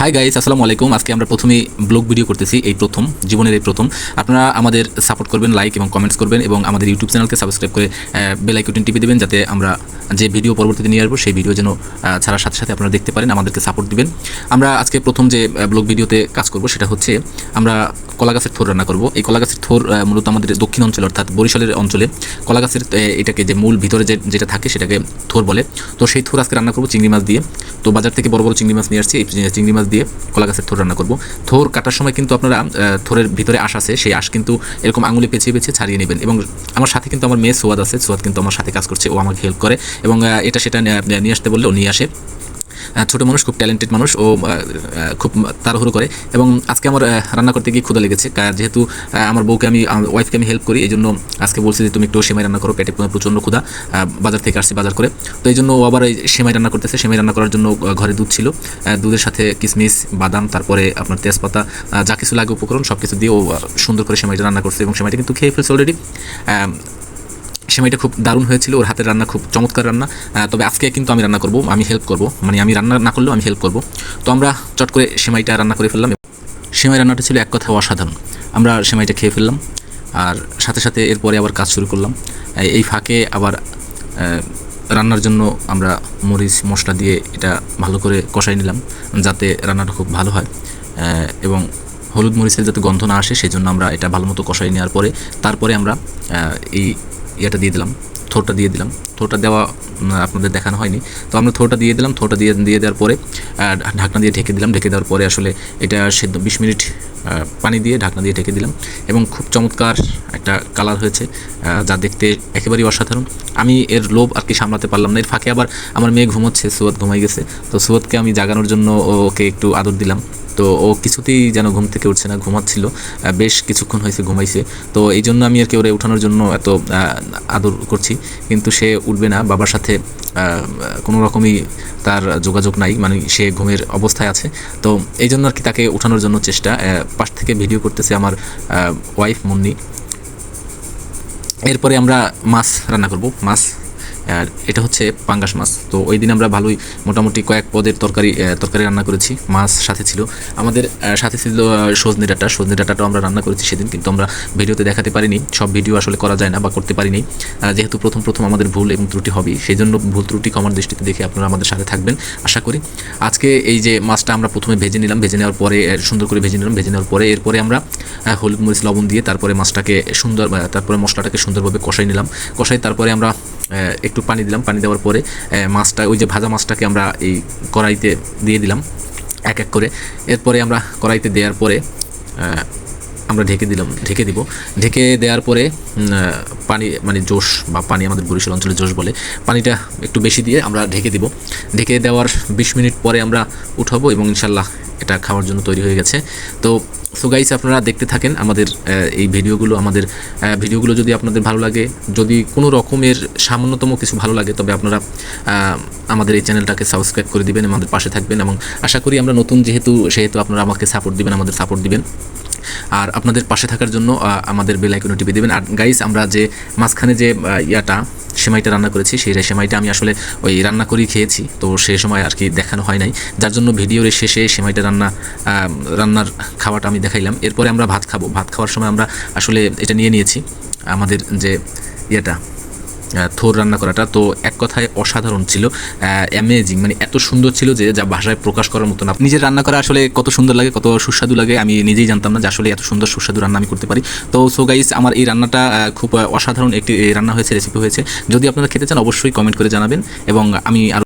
Hi guys, আসসালামু আলাইকুম। আজকে আমরা প্রথমেই ব্লগ ভিডিও করতেছি, এই প্রথম, জীবনের এই প্রথম। আপনারা আমাদের সাপোর্ট করবেন, লাইক এবং কমেন্টস করবেন এবং আমাদের ইউটিউব চ্যানেলকে সাবস্ক্রাইব করে বেল আইকনটি টিপে দেবেন, যাতে আমরা যে ভিডিও পরবর্তীতে নিয়ে আসবো সেই ভিডিও যেন ছাড়ার সাথে সাথে আপনারা দেখতে পারেন, আমাদেরকে সাপোর্ট দিবেন। আমরা আজকে প্রথম যে ব্লগ ভিডিওতে কাজ করব সেটা হচ্ছে আমরা কলা গাছের থোর রান্না করব। এই কলা গাছের থোর মূলত আমাদের দক্ষিণ অঞ্চলে অর্থাৎ বরিশালের অঞ্চলে কলা গাছের এটাকে যে মূল ভিতরে যেটা থাকে সেটাকে থোর বলে। তো সেই থোর আজকে রান্না করব চিংড়ি মাছ দিয়ে। তো বাজার থেকে বড় বড় চিংড়ি মাছ নিয়ে আসছি, এই চিংড়ি মাছ দিয়ে কলা গাছের থোর রান্না করব। থোর কাটার সময় কিন্তু আপনারা থোরের ভিতরে আঁশ আছে, সেই আঁশ কিন্তু এরকম আঙুলে পেঁচিয়ে পেঁচিয়ে ছাড়িয়ে নেবেন। এবং আমার সাথে কিন্তু আমার মেয়ে সোয়াদ আছে, সোয়াদ কিন্তু আমার সাথে কাজ করছে, ও আমাকে হেল্প করে এবং এটা সেটা নিয়ে আসতে বললে ও নিয়ে আসে। ছোটো মানুষ, খুব ট্যালেন্টেড মানুষ, ও খুব তাড়াহুড়ো করে। এবং আজকে আমার রান্না করতে গিয়ে ক্ষুধা লেগেছে, যেহেতু আমার বউকে আমার ওয়াইফকে আমি হেল্প করি, এই জন্য আজকে বলছি যে তুমি একটু সেমাই রান্না করো, পেটে প্রচণ্ড ক্ষুধা, বাজার থেকে আসছি বাজার করে। তো এই জন্য ও আবার এই সেমাই রান্না করতেছে। সেমাই রান্না করার জন্য ঘরে দুধ ছিল, দুধের সাথে কিশমিশ, বাদাম, তারপরে আপনার তেজপাতা, যা কিছু লাগে উপকরণ সব কিছু দিয়ে ও সুন্দর করে সেমাইটা রান্না করছে এবং সেমাইটা কিন্তু খেয়ে ফেলছে অলরেডি। সেমাইটা খুব দারুণ হয়েছিল, ওর হাতের রান্না খুব চমৎকার রান্না। তবে আজকে কিন্তু আমি রান্না করব, আমি হেল্প করব, মানে আমি রান্না না করলেও আমি হেল্প করব। তো আমরা চট করে সেমাইটা রান্না করে ফেললাম। সেমাই রান্নাটা ছিল এক কথা অসাধারণ। আমরা সেমাইটা খেয়ে ফেললাম আর সাথে সাথে এরপরে আবার কাজ শুরু করলাম। এই ফাঁকে আবার রান্নার জন্য আমরা মরিচ মশলা দিয়ে এটা ভালো করে কষাই নিলাম, যাতে রান্নাটা খুব ভালো হয় এবং হলুদ মরিচের যাতে গন্ধ না আসে, সেই জন্য আমরা এটা ভালো মতো কষাই নেওয়ার পরে তারপরে আমরা এই ইয়েটা দিয়ে দিলাম, থোরটা দিয়ে দিলাম। থোরটা দেওয়া আপনাদের দেখানো হয়নি, তো আমরা থোরটা দিয়ে দিলাম। থোরটা দিয়ে দেওয়ার পরে ঢাকনা দিয়ে ঢেকে দিলাম। ঢেকে দেওয়ার পরে আসলে এটা সেদ্ধ 20 মিনিট পানি দিয়ে ঢাকনা দিয়ে ঢেকে দিলাম এবং খুব চমৎকার একটা কালার হয়েছে, যা দেখতে একেবারেই অসাধারণ। আমি এর লোভ আর কি সামলাতে পারলাম না। এর ফাঁকে আবার আমার মেয়ে ঘুমোচ্ছে, সুয়াদ ঘুমাই গেছে। তো সুয়াদকে আমি জাগানোর জন্য ওকে একটু আদর দিলাম। তো ও কিছুতেই যেন ঘুম থেকে উঠছে না, ঘুমাচ্ছিল, বেশ কিছুক্ষণ হয়েছে ঘুমাইছে। তো এই জন্য আমি আর কি ওরে উঠানোর জন্য এত আদর করছি, কিন্তু সে উঠবে না। বাবার সাথে কোনো রকমই তার যোগাযোগ নাই, মানে সে ঘুমের অবস্থায় আছে। তো এই জন্য আর কি তাকে উঠানোর জন্য চেষ্টা। পাশ থেকে ভিডিও করতেছে আমার ওয়াইফ মুন্নি। এরপরে আমরা মাছ রান্না করব। মাছ, আর এটা হচ্ছে পাঙ্গাস মাছ। তো ওই দিন আমরা ভালোই মোটামুটি কয়েক পদের তরকারি রান্না করেছি। মাছ সাথে ছিল, আমাদের সাথে ছিল সজনে ডাঁটাটাও আমরা রান্না করেছি সেদিন, কিন্তু আমরা ভিডিওতে দেখাতে পারিনি। সব ভিডিও আসলে করা যায় না বা করতে পারিনি, যেহেতু প্রথম আমাদের ভুল এবং ত্রুটি হবেই, সেই জন্য ভুল ত্রুটি ক্ষমার দৃষ্টিতে দেখে আপনারা আমাদের সাথে থাকবেন আশা করি। আজকে এই যে মাছটা আমরা প্রথমে ভেজে নিলাম, ভেজে নেওয়ার পরে সুন্দর করে ভেজে নেওয়ার পরে এরপরে আমরা হলুদ মরিচ লবণ দিয়ে তারপরে মাছটাকে তারপরে মশলাটাকে সুন্দরভাবে কষাই নিলাম। তারপরে আমরা একটু পানি দিলাম। পানি দেওয়ার পরে মাছটা, ওই যে ভাজা মাছটাকে আমরা এই কড়াইতে দিয়ে দিলাম এক এক করে। এরপরে আমরা কড়াইতে দেওয়ার পরে আমরা ঢেকে দিব। ঢেকে দেওয়ার পরে পানি, মানে জোশ বা পানি, আমাদের বরিশাল অঞ্চলে জোশ বলে, পানিটা একটু বেশি দিয়ে আমরা ঢেকে দিব। ঢেকে দেওয়ার 20 মিনিট পরে আমরা উঠাবো এবং ইনশাল্লাহ এটা খাওয়ার জন্য তৈরি হয়ে গেছে। তো গাইস, আপনারা দেখতে থাকেন আমাদের এই ভিডিওগুলো যদি আপনাদের ভালো লাগে, যদি কোনো রকমের সামান্যতম কিছু ভালো লাগে, তবে আপনারা আমাদের এই চ্যানেলটাকে সাবস্ক্রাইব করে দিবেন, আমাদের পাশে থাকবেন এবং আশা করি আমরা নতুন যেহেতু আপনারা আমাকে সাপোর্ট দিবেন, আমাদের সাপোর্ট দিবেন। আর আপনাদের পাশে থাকার জন্য আমাদের বেল আইকনে টিপে দেবেন। আর গাইস, আমরা যে মাঝখানে যে সেমাইটা রান্না করেছি, সেই সেমাইটা আমি আসলে ওই রান্না করেই খেয়েছি, তো সেই সময় আর কি দেখানো হয় নাই, যার জন্য ভিডিওর শেষে সেমাইটা রান্নার খাওয়াটা আমি দেখাইলাম। এরপরে আমরা ভাত খাবো। ভাত খাওয়ার সময় আমরা আসলে এটা নিয়েছি আমাদের যে থোর রান্না করাটা। তো এক কথায় অসাধারণ ছিল, অ্যামেজিং, মানে এত সুন্দর ছিল যে যা ভাষায় প্রকাশ করার মতো না। নিজের রান্না করা আসলে কত সুন্দর লাগে, কত সুস্বাদু লাগে, আমি নিজেই জানতাম না যে আসলে এত সুন্দর সুস্বাদু রান্না আমি করতে পারি। তো গাইস, আমার এই রান্নাটা খুব অসাধারণ একটি রান্না হয়েছে, রেসিপি হয়েছে। যদি আপনারা খেতে চান অবশ্যই কমেন্ট করে জানাবেন এবং আমি